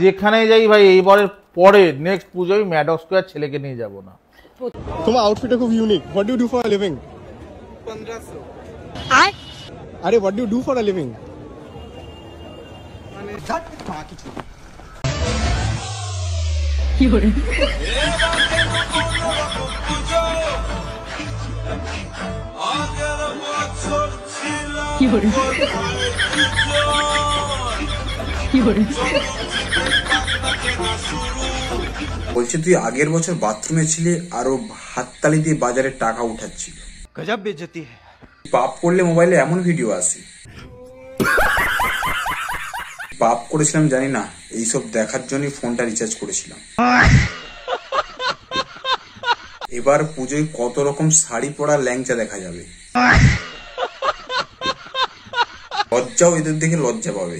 যেখানে যাই ভাই এইবারের পরে নেক্সট পুজোয় ম্যাডক্স স্কয়ার ছেলেকে নিয়ে যাব না। তোমার আউটফিটটা খুব unique. What do you do for a living? 1500। আরে what do you do for a living? মানে কিছু কি করে কি করে কি করে বলছে তুই আগের বছর বাথরুমে ছিলি আরো হাততালি দিয়ে বাজারে টাকা উঠাচ্ছিল। গজব বেইজ্জতি है। পাপ করলে মোবাইলে এমন ভিডিও আসে। পাপ করেছিলাম জানি না, এইসব দেখার জন্যই ফোনটা রিচার্জ করেছিলাম। এবার পুজোয় কত রকম শাড়ি পরা ল্যাংচা দেখা যাবে। লজ্জাও এদের দেখে লজ্জা পাবে।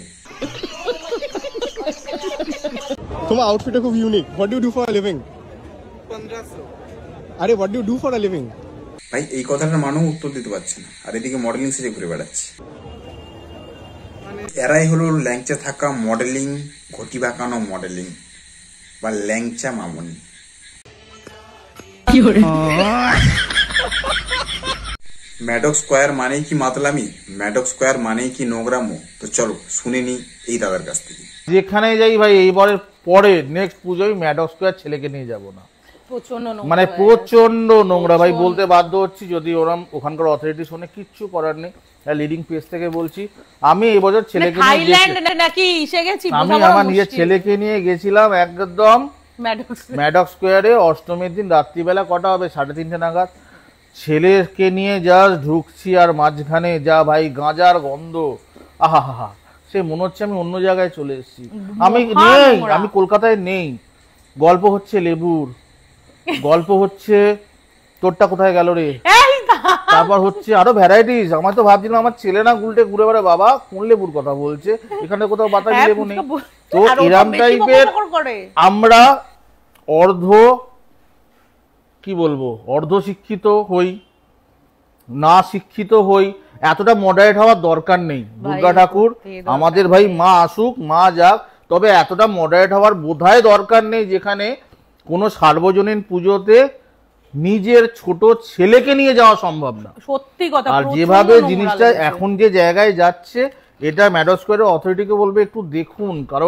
তোমার আউটফিটটা খুব unique. What do you do for a living? 1500। আরে what do you do for a living? ভাই এই কথাটার মানেও উত্তর দিতে পারছে না, আর এদিকে মডেলিং সেজে ঘুরে বেড়াচ্ছে। এরাই হলো ল্যাংচা থাকা মডেলিং, ঘটি বাঁকানো মডেলিং বা ল্যাংচা মামনি। কি করে ম্যাডক্স স্কয়ার মানেই কি মাতলামি, ম্যাডক্স স্কয়ার মানেই কি নোংরামো? তো চলো শুনে নি এই দাদার কাছ থেকে। যেখানে যাই ভাই এইবারের পরে নেক্সট পুজোয় ম্যাডক্স স্কয়ার ছেলেকে নিয়ে যাব না। মানে প্রচন্ড নোংরা ভাই, বলতে বাধ্য হচ্ছি। যদি ওরম ওখানকার অথরিটি শুনে কিচ্ছু করার নেই। লিডিং পেজ থেকে বলছি, আমি এই বছর ছেলেকে আমি আমার নিজের ছেলেকে নিয়ে গেছিলাম একদম ম্যাডক্স স্কয়ারে। অষ্টমীর দিন রাত্রিবেলা কটা হবে, 3:30 নাগাদ। ছেলেকে নিয়ে জাস্ট ঢুকছি আর মাঝখানে যা ভাই গাঁজার গন্ধ, আহা হা হা, সে মনে হচ্ছে আমি অন্য জায়গায় চলে এসেছি। আমি নেই, আমি কলকাতায় নেই। গল্প হচ্ছে লেবুর, গল্প হচ্ছে তোরটা কোথায় গেল রে, তারপর হচ্ছে আরো ভ্যারাইটিস। আমার তো ভাবছিলাম আমার ছেলে না উল্টে ঘুরে বেড়ে বাবা কোন লেবুর কথা বলছে, এখানে কোথাও বাতাবি লেবু নেই। তো এরম টাইপের আমরা অর্ধ শিক্ষিত হই, না শিক্ষিত হই, এতটা মডারেট হওয়ার দরকার নেই। দুর্গা ঠাকুর আমাদের ভাই মা আসুক, মা যাক, তবে এতটা মডারেট হওয়ার বোধহয় দরকার নেই যেখানে কোনো সার্বজনীন পুজোতে নিজের ছোট ছেলেকে নিয়ে যাওয়া সম্ভব না। সত্যি কথা। আর যেভাবে জিনিসটা এখন যে জায়গায় যাচ্ছে, এটা ম্যাডক্স স্কয়ারের অথরিটিকে বলবে একটু দেখুন, কারণ